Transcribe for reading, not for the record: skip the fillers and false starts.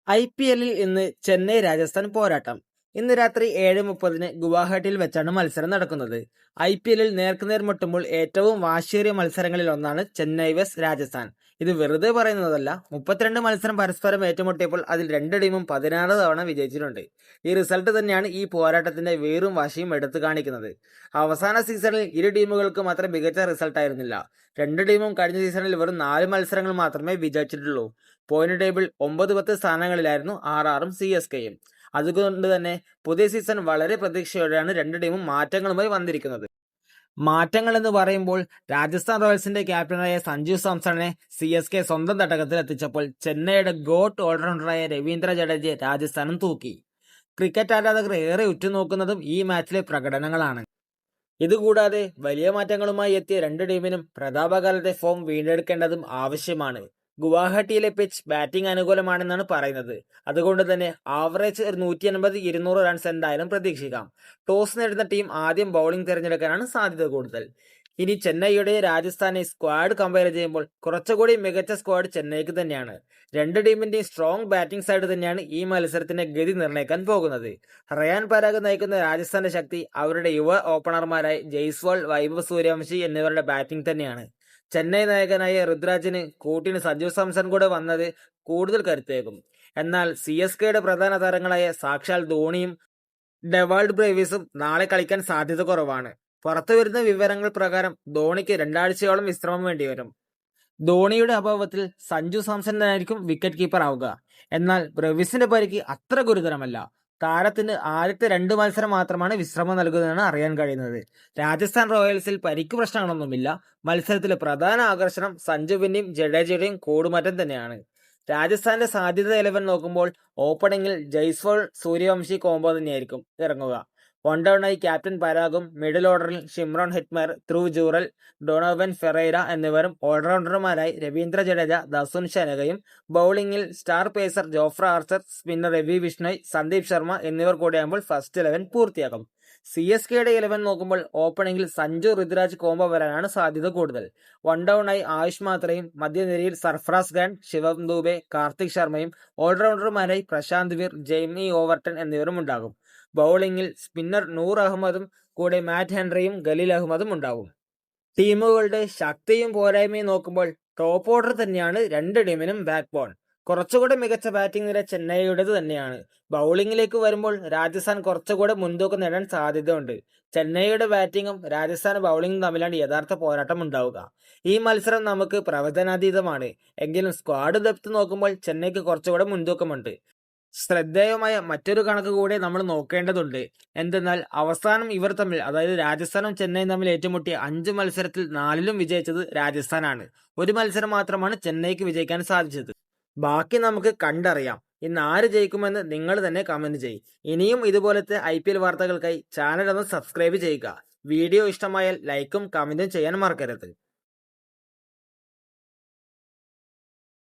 IPL-ൽ ഇന്ന് ചെന്നൈ രാജസ്ഥാൻ പോരാട്ടം. ഇന്ന് രാത്രി 7:30-ന് ഗുവാഹട്ടിയിൽ വെച്ചാണ് മത്സരം നടക്കുന്നത്. IPL-ൽ നേർക്കുനേർ മുട്ടുമ്പോൾ ഏറ്റവും വാശിയേറിയ മത്സരങ്ങളിൽ ഒന്നാണ് ചെന്നൈ vs രാജസ്ഥാൻ. ഇത് വെറുതെ പറയുന്നതല്ല. 32 മത്സരം പരസ്പരം ഏറ്റുമുട്ടിയപ്പോൾ അതിൽ രണ്ട് ടീമും 16 തവണ വിജയിച്ചിട്ടുണ്ട്. ഈ റിസൾട്ട് തന്നെയാണ് ഈ പോരാട്ടത്തിന്റെ വീറും വാശിയും എടുത്തു കാണിക്കുന്നത്. അവസാന സീസണിൽ ഇരു ടീമുകൾക്കും അത്ര മികച്ച റിസൾട്ടായിരുന്നില്ല. രണ്ട് ടീമും കഴിഞ്ഞ സീസണിൽ വെറും 4 മത്സരങ്ങൾ മാത്രമേ വിജയിച്ചിട്ടുള്ളൂ. Point table 9-10 സ്ഥാനങ്ങളിലായിരുന്നു RRും CSKയും. അതുകൊണ്ട് തന്നെ പുതിയ സീസൺ വളരെ പ്രതീക്ഷയോടെയാണ് രണ്ട് ടീമും മാറ്റങ്ങളുമായി വന്നിരിക്കുന്നത്. മാറ്റങ്ങൾ എന്ന് പറയുമ്പോൾ രാജസ്ഥാൻ റോയൽസിന്റെ ക്യാപ്റ്റനായ സഞ്ജു സാംസണിനെ CSK സ്വന്തം തട്ടകത്തിൽ എത്തിച്ചപ്പോൾ ചെന്നൈയുടെ ഗോട്ട് ഓൾറൗണ്ടറായ രവീന്ദ്ര ജഡേജയെ രാജസ്ഥാനും തൂക്കി. ക്രിക്കറ്റ് ആരാധകർ ഏറെ ഉറ്റുനോക്കുന്നതും ഈ മാച്ചിലെ പ്രകടനങ്ങളാണ്. ഇതുകൂടാതെ വലിയ മാറ്റങ്ങളുമായി എത്തിയ രണ്ട് ടീമിനും പ്രതാപകാലത്തെ ഫോം വീണ്ടെടുക്കേണ്ടതും ആവശ്യമാണ്. ഗുവാഹട്ടിയിലെ പിച്ച് ബാറ്റിംഗ് അനുകൂലമാണെന്നാണ് പറയുന്നത്. അതുകൊണ്ട് തന്നെ ആവറേജ് 180-200 റൺസ് എന്തായാലും പ്രതീക്ഷിക്കാം. ടോസ് നേടുന്ന ടീം ആദ്യം ബൗളിംഗ് തിരഞ്ഞെടുക്കാനാണ് സാധ്യത കൂടുതൽ. ഇനി ചെന്നൈയുടെ രാജസ്ഥാനെ സ്ക്വാഡ് കമ്പയർ ചെയ്യുമ്പോൾ കുറച്ചുകൂടി മികച്ച സ്ക്വാഡ് ചെന്നൈക്ക് തന്നെയാണ്. രണ്ട് ടീമിന്റെയും സ്ട്രോങ് ബാറ്റിംഗ് സൈഡ് തന്നെയാണ് ഈ മത്സരത്തിന്റെ ഗതി നിർണ്ണയിക്കാൻ പോകുന്നത്. റയാൻ പരാഗ് നയിക്കുന്ന രാജസ്ഥാന്റെ ശക്തി അവരുടെ യുവ ഓപ്പണർമാരായ ജയ്സ്വാൾ, വൈഭവ് സൂര്യവംശി എന്നിവരുടെ ബാറ്റിംഗ് തന്നെയാണ്. ചെന്നൈ നായകനായ ഋതുരാജിന് കൂട്ടിന് സഞ്ജു സാംസൺ കൂടെ വന്നത് കൂടുതൽ കരുത്തേക്കും. എന്നാൽ CSKയുടെ പ്രധാന താരങ്ങളായ സാക്ഷാൽ ധോണിയും ഡെവാൾഡ് ബ്രേവിസും നാളെ കളിക്കാൻ സാധ്യത കുറവാണ്. പുറത്തുവരുന്ന വിവരങ്ങൾ പ്രകാരം ധോണിക്ക് 2 ആഴ്ചയോളം വിശ്രമം വേണ്ടിവരും. ധോണിയുടെ അഭാവത്തിൽ സഞ്ജു സാംസൺ തന്നെയായിരിക്കും വിക്കറ്റ് കീപ്പർ ആവുക. എന്നാൽ ബ്രേവിസിന്റെ പരിക്ക് അത്ര ഗുരുതരമല്ല. താരത്തിന് ആദ്യത്തെ 2 മത്സരം മാത്രമാണ് വിശ്രമം നൽകുന്നതെന്ന് അറിയാൻ കഴിയുന്നത്. രാജസ്ഥാൻ റോയൽസിൽ പരിക്ക് പ്രശ്നങ്ങളൊന്നുമില്ല. മത്സരത്തിലെ പ്രധാന ആകർഷണം സഞ്ജുവിന്റെയും ജഡേജയുടെയും കൂടുമാറ്റം തന്നെയാണ്. രാജസ്ഥാന്റെ സാധ്യത 11 നോക്കുമ്പോൾ ഓപ്പണിംഗിൽ ജയ്സ്വാൾ സൂര്യവംശി കോംബോ തന്നെയായിരിക്കും ഇറങ്ങുക. വൺ ഡൗണായി ക്യാപ്റ്റൻ പരാഗും മിഡിൽ ഓർഡറിൽ Shimron Hetmyer, Dhruv Jurel, Donovan Ferreira എന്നിവരും ഓൾറൗണ്ടർമാരായി രവീന്ദ്ര ജഡേജ, ദസുൻ ഷനകയും ബൗളിംഗിൽ star pacer Jofra Archer, spinner Ravi Bishnoi, Sandeep Sharma എന്നിവർ കൂടിയാകുമ്പോൾ ഫസ്റ്റ് 11 പൂർത്തിയാകും. CSKയുടെ 11 നോക്കുമ്പോൾ ഓപ്പണിംഗിൽ സഞ്ജു ഋതുരാജ് കോംബോ വരാനാണ് സാധ്യത കൂടുതൽ. വൺ ഡൗണായി ആയുഷ് മാത്രയും മധ്യനിരയിൽ സർഫറാസ് ഖാൻ, ശിവം ദൂബെ, കാർത്തിക് ശർമ്മയും ഓൾറൗണ്ടർമാരായി പ്രശാന്ത് വീർ, ജെയ്മി ഓവർട്ടൺ എന്നിവരും ഉണ്ടാകും. ബൗളിംഗിൽ സ്പിന്നർ നൂർ അഹമ്മദും കൂടെ മാറ്റ് ഹെൻറിയും ഖലീൽ അഹമ്മദും ഉണ്ടാകും. ടീമുകളുടെ ശക്തിയും പോരായ്മയും നോക്കുമ്പോൾ ടോപ്പ് ഓർഡർ തന്നെയാണ് രണ്ട് ടീമിനും ബാക്ക് ബോൺ. കുറച്ചുകൂടെ മികച്ച ബാറ്റിംഗ് നിര ചെന്നൈയുടേത് തന്നെയാണ്. ബൗളിംഗിലേക്ക് വരുമ്പോൾ രാജസ്ഥാൻ കുറച്ചുകൂടെ മുൻതൂക്കം നേടാൻ സാധ്യതയുണ്ട്. ചെന്നൈയുടെ ബാറ്റിംഗും രാജസ്ഥാൻ ബൗളിംഗും തമ്മിലാണ് യഥാർത്ഥ പോരാട്ടം ഉണ്ടാവുക. ഈ മത്സരം നമുക്ക് പ്രവചനാതീതമാണ്. എങ്കിലും സ്ക്വാഡ് ഡെപ്ത് നോക്കുമ്പോൾ ചെന്നൈക്ക് കുറച്ചുകൂടെ മുൻതൂക്കമുണ്ട്. ശ്രദ്ധേയമായ മറ്റൊരു കണക്ക് കൂടെ നമ്മൾ നോക്കേണ്ടതുണ്ട്. എന്തെന്നാൽ അവസാനം ഇവർ തമ്മിൽ, അതായത് രാജസ്ഥാനും ചെന്നൈയും തമ്മിൽ ഏറ്റുമുട്ടിയ 5 മത്സരത്തിൽ 4ലും വിജയിച്ചത് രാജസ്ഥാനാണ്. ഒരു മത്സരം മാത്രമാണ് ചെന്നൈക്ക് വിജയിക്കാൻ സാധിച്ചത്. ബാക്കി നമുക്ക് കണ്ടറിയാം. ഇന്ന് ആര് ജയിക്കുമെന്ന് നിങ്ങൾ തന്നെ കമന്റ് ചെയ്യും. ഇനിയും ഇതുപോലത്തെ IPL വാർത്തകൾക്കായി ചാനൽ ഒന്ന് സബ്സ്ക്രൈബ് ചെയ്യുക. വീഡിയോ ഇഷ്ടമായാൽ ലൈക്കും കമന്റും ചെയ്യാൻ മറക്കരുത്.